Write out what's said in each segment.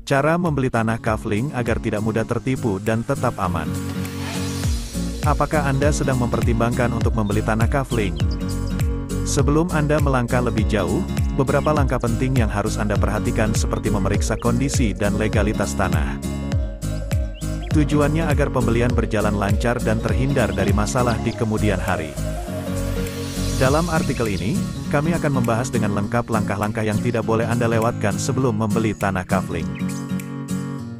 Cara membeli tanah kafling agar tidak mudah tertipu dan tetap aman. Apakah Anda sedang mempertimbangkan untuk membeli tanah kafling? Sebelum Anda melangkah lebih jauh, beberapa langkah penting yang harus Anda perhatikan seperti memeriksa kondisi dan legalitas tanah. Tujuannya agar pembelian berjalan lancar dan terhindar dari masalah di kemudian hari. Dalam artikel ini, kami akan membahas dengan lengkap langkah-langkah yang tidak boleh Anda lewatkan sebelum membeli tanah kafling.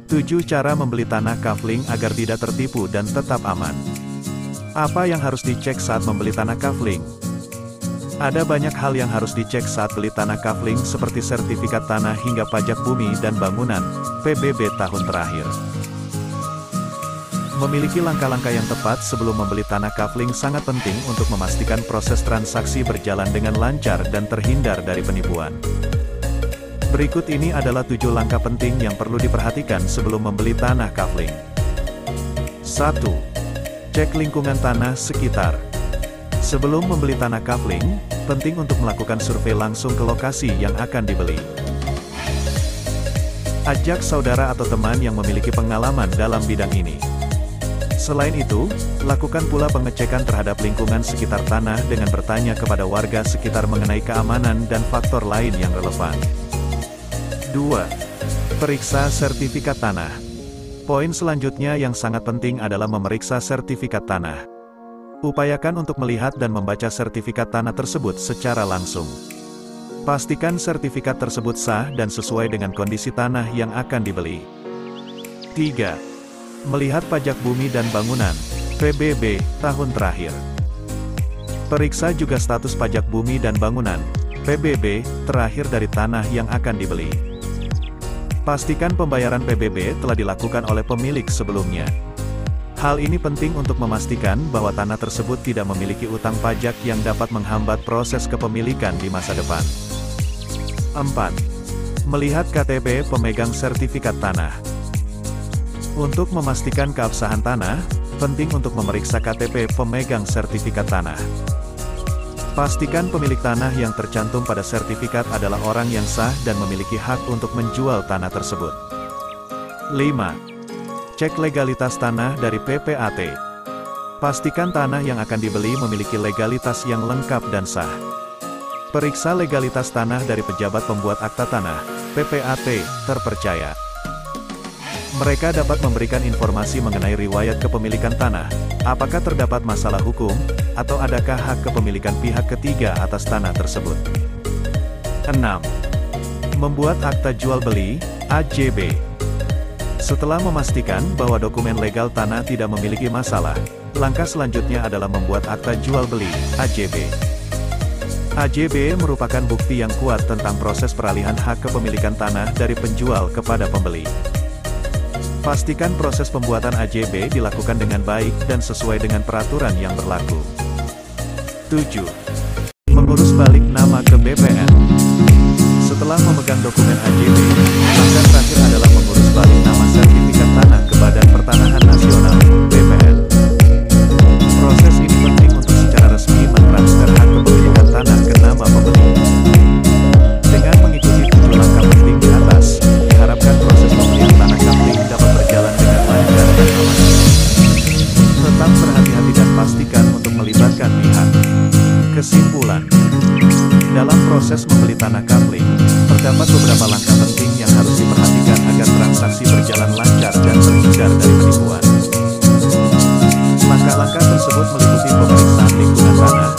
7 cara membeli tanah kafling agar tidak tertipu dan tetap aman. Apa yang harus dicek saat membeli tanah kafling? Ada banyak hal yang harus dicek saat beli tanah kafling seperti sertifikat tanah hingga pajak bumi dan bangunan, PBB tahun terakhir. Memiliki langkah-langkah yang tepat sebelum membeli tanah kafling sangat penting untuk memastikan proses transaksi berjalan dengan lancar dan terhindar dari penipuan. Berikut ini adalah 7 langkah penting yang perlu diperhatikan sebelum membeli tanah kafling. 1. Cek lingkungan tanah sekitar. Sebelum membeli tanah kafling, penting untuk melakukan survei langsung ke lokasi yang akan dibeli. Ajak saudara atau teman yang memiliki pengalaman dalam bidang ini. Selain itu, lakukan pula pengecekan terhadap lingkungan sekitar tanah dengan bertanya kepada warga sekitar mengenai keamanan dan faktor lain yang relevan. 2. Periksa sertifikat tanah. Poin selanjutnya yang sangat penting adalah memeriksa sertifikat tanah. Upayakan untuk melihat dan membaca sertifikat tanah tersebut secara langsung. Pastikan sertifikat tersebut sah dan sesuai dengan kondisi tanah yang akan dibeli. 3. Melihat pajak bumi dan bangunan, PBB, tahun terakhir. Periksa juga status pajak bumi dan bangunan, PBB, terakhir dari tanah yang akan dibeli. Pastikan pembayaran PBB telah dilakukan oleh pemilik sebelumnya. Hal ini penting untuk memastikan bahwa tanah tersebut tidak memiliki utang pajak yang dapat menghambat proses kepemilikan di masa depan. 4. Melihat KTP pemegang sertifikat tanah. Untuk memastikan keabsahan tanah, penting untuk memeriksa KTP pemegang sertifikat tanah. Pastikan pemilik tanah yang tercantum pada sertifikat adalah orang yang sah dan memiliki hak untuk menjual tanah tersebut. 5. Cek legalitas tanah dari PPAT. Pastikan tanah yang akan dibeli memiliki legalitas yang lengkap dan sah. Periksa legalitas tanah dari pejabat pembuat akta tanah, PPAT, terpercaya. Mereka dapat memberikan informasi mengenai riwayat kepemilikan tanah, apakah terdapat masalah hukum, atau adakah hak kepemilikan pihak ketiga atas tanah tersebut. 6. Membuat akta jual beli, AJB. Setelah memastikan bahwa dokumen legal tanah tidak memiliki masalah, langkah selanjutnya adalah membuat akta jual beli, AJB. AJB merupakan bukti yang kuat tentang proses peralihan hak kepemilikan tanah dari penjual kepada pembeli. Pastikan proses pembuatan AJB dilakukan dengan baik dan sesuai dengan peraturan yang berlaku. 7. Mengurus balik nama ke BPN. Setelah memegang dokumen AJB, langkah terakhir adalah mengurus balik nama sertifikat tanah ke Badan Pertanahan Nasional, BPN. Proses ini penting untuk secara resmi mentransfer hak kepemilikan tanah ke nama pembeli. Dengan mengikuti 7 langkah penting di atas, diharapkan proses pembelian tanah kafling dapat berjalan dengan lancar dan aman. Tetap berhati-hati dan pastikan untuk melibatkan pihak. Kesimpulan. Dalam proses membeli tanah kafling, terdapat beberapa langkah penting yang harus diperhatikan agar transaksi berjalan lancar dan terhindar dari penipuan. Langkah-langkah tersebut meliputi pemeriksaan lingkungan tanah,